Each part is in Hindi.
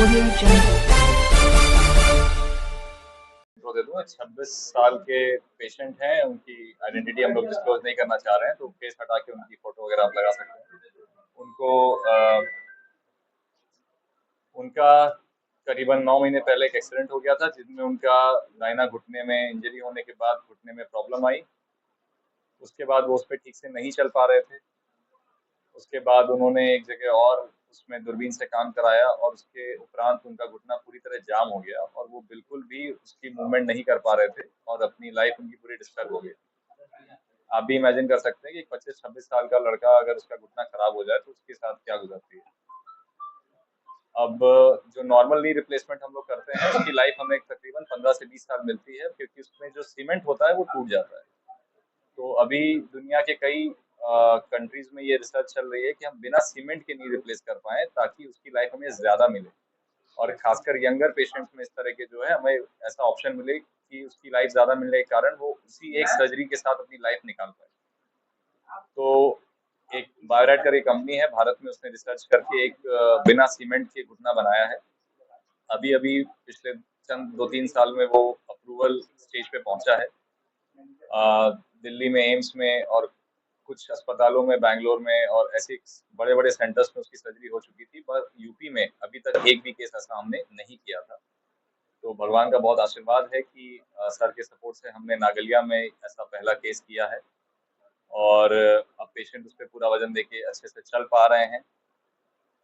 Audio Jungle. इंट्रो दे दूं। 26 साल के पेशेंट हैं, उनकी आइडेंटिटी हम लोग डिस्क्लोज नहीं करना चाह रहे हैं, तो केस हटा के उनकी फोटो वगैरह आप लगा सकते हैं। उनको उनका करीबन 9 महीने पहले एक एक्सीडेंट हो गया था, जिसमें उनका दाहिना घुटने में इंजरी होने के बाद घुटने में प्रॉब्लम आई। उसके बाद वो उस पर ठीक से नहीं चल पा रहे थे। उसके बाद उन्होंने एक जगह और उसमें दूरबीन से काम कराया और उसके उपरांत उनका घुटना पूरी तरह जाम हो गया और वो बिल्कुल भी उसकी मूवमेंट नहीं कर पा रहे थे और अपनी लाइफ उनकी पूरी डिस्टर्ब हो गई। आप भी इमेजिन कर सकते हैं कि 25-26 साल का लड़का अगर उसका घुटना खराब हो जाए तो उसके साथ क्या गुजरती है। अब जो नॉर्मल नी रिप्लेसमेंट हम लोग करते हैं उसकी लाइफ हमें तकरीबन 15 से 20 साल मिलती है, क्योंकि उसमें जो सीमेंट होता है वो टूट जाता है। तो अभी दुनिया के कई कंट्रीज में ये रिसर्च चल रही है कि हम बिना सीमेंट के नी रिप्लेस कर पाए ताकि उसकी लाइफ हमें ज्यादा मिले, और खासकर यंगर पेशेंट्स में इस तरह के जो है हमें ऐसा ऑप्शन मिले कि उसकी लाइफ ज्यादा मिलने के कारण वो उसी एक सर्जरी के साथ अपनी लाइफ निकाल पाए। तो एक बायोरेट कर कंपनी है भारत में, उसने रिसर्च करके एक बिना सीमेंट के घुटना बनाया है। अभी अभी पिछले चंद 2-3 साल में वो अप्रूवल स्टेज पे पहुंचा है। दिल्ली में एम्स में और कुछ अस्पतालों में, बैंगलोर में और ऐसे बड़े बड़े सेंटर्स में उसकी सर्जरी हो चुकी थी, पर यूपी में अभी तक एक भी केस ऐसा हमने नहीं किया था। तो भगवान का बहुत आशीर्वाद है कि सर के सपोर्ट से हमने नागलिया में ऐसा पहला केस किया है और अब पेशेंट उस पर पूरा वजन देके अच्छे से चल पा रहे हैं।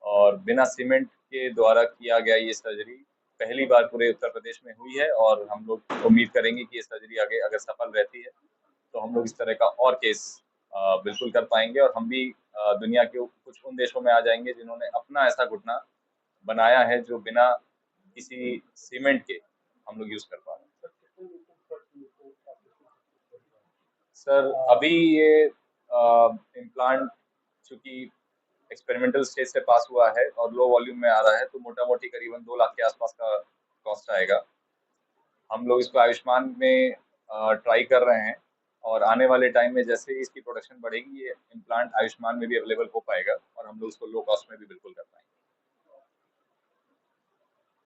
और बिना सीमेंट के द्वारा किया गया ये सर्जरी पहली बार पूरे उत्तर प्रदेश में हुई है, और हम लोग उम्मीद करेंगे कि ये सर्जरी आगे अगर सफल रहती है तो हम लोग इस तरह का और केस बिल्कुल कर पाएंगे, और हम भी दुनिया के कुछ उन देशों में आ जाएंगे जिन्होंने अपना ऐसा घुटना बनाया है जो बिना किसी सीमेंट के हम लोग यूज कर पा रहे हैं। सर अभी ये इम्प्लांट चूंकि एक्सपेरिमेंटल स्टेज से पास हुआ है और लो वॉल्यूम में आ रहा है, तो मोटा मोटी करीबन 2 लाख के आसपास का कॉस्ट आएगा। हम लोग इसको आयुष्मान में ट्राई कर रहे हैं, और आने वाले टाइम में जैसे ही इसकी प्रोडक्शन बढ़ेगी ये इम्प्लांट आयुष्मान में भी अवेलेबल हो पाएगा और हम लोग इसको लो कॉस्ट में भी बिल्कुल कर पाएंगे।